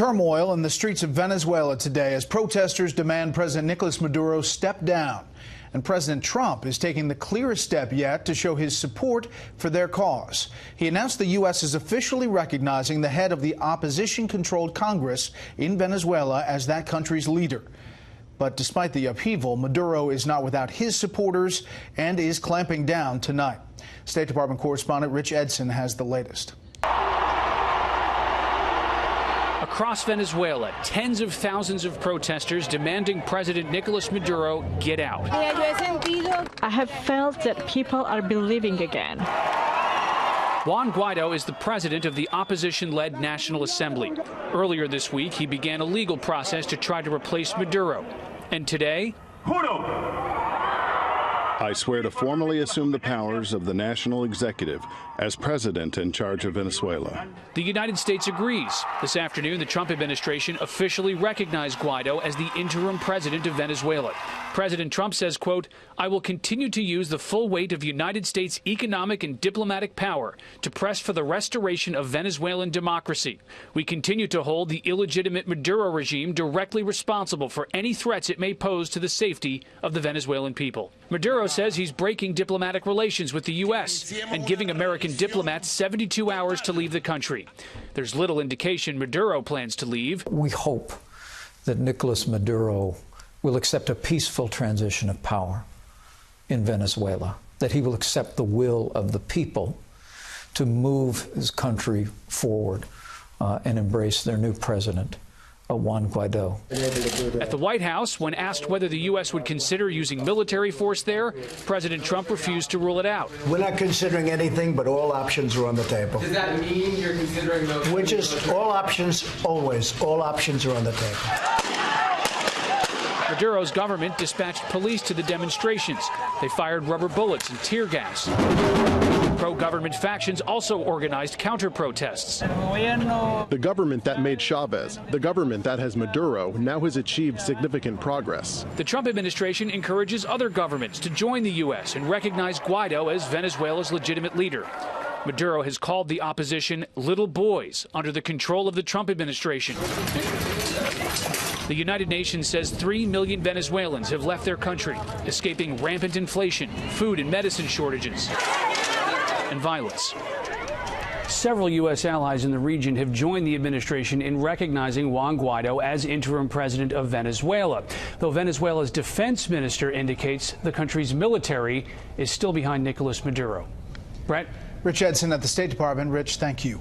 Turmoil in the streets of Venezuela today as protesters demand President Nicolas Maduro step down. And President Trump is taking the clearest step yet to show his support for their cause. He announced the U.S. is officially recognizing the head of the opposition-controlled Congress in Venezuela as that country's leader. But despite the upheaval, Maduro is not without his supporters and is clamping down tonight. State Department correspondent Rich Edson has the latest. Across Venezuela, tens of thousands of protesters demanding President Nicolas Maduro get out. I have felt that people are believing again. Juan Guaido is the president of the opposition-led National Assembly. Earlier this week, he began a legal process to try to replace Maduro. And today, I swear to formally assume the powers of the national executive as president in charge of Venezuela. The United States agrees. This afternoon, the Trump administration officially recognized Guaido as the interim president of Venezuela. President Trump says, quote, "I will continue to use the full weight of United States economic and diplomatic power to press for the restoration of Venezuelan democracy. We continue to hold the illegitimate Maduro regime directly responsible for any threats it may pose to the safety of the Venezuelan people." Maduro says he's breaking diplomatic relations with the U.S. and giving American diplomats 72 hours to leave the country. There's little indication Maduro plans to leave. We hope that Nicolas Maduro will accept a peaceful transition of power in Venezuela, that he will accept the will of the people to move his country forward and embrace their new president, Juan Guaido. At the White House, when asked whether the U.S. would consider using military force there, President Trump refused to rule it out. We're not considering anything, but all options are on the table. Does that mean you're considering those? We're just, all options, always, all options are on the table. Maduro's government dispatched police to the demonstrations. They fired rubber bullets and tear gas. Pro-government factions also organized counter-protests. The government that made Chavez, the government that has Maduro, now has achieved significant progress. The Trump administration encourages other governments to join the U.S. and recognize Guaido as Venezuela's legitimate leader. Maduro has called the opposition little boys under the control of the Trump administration. The United Nations says 3 million Venezuelans have left their country, escaping rampant inflation, food and medicine shortages, and violence. Several U.S. allies in the region have joined the administration in recognizing Juan Guaido as interim president of Venezuela, though Venezuela's defense minister indicates the country's military is still behind Nicolas Maduro. Brett? Rich Edson at the State Department. Rich, thank you.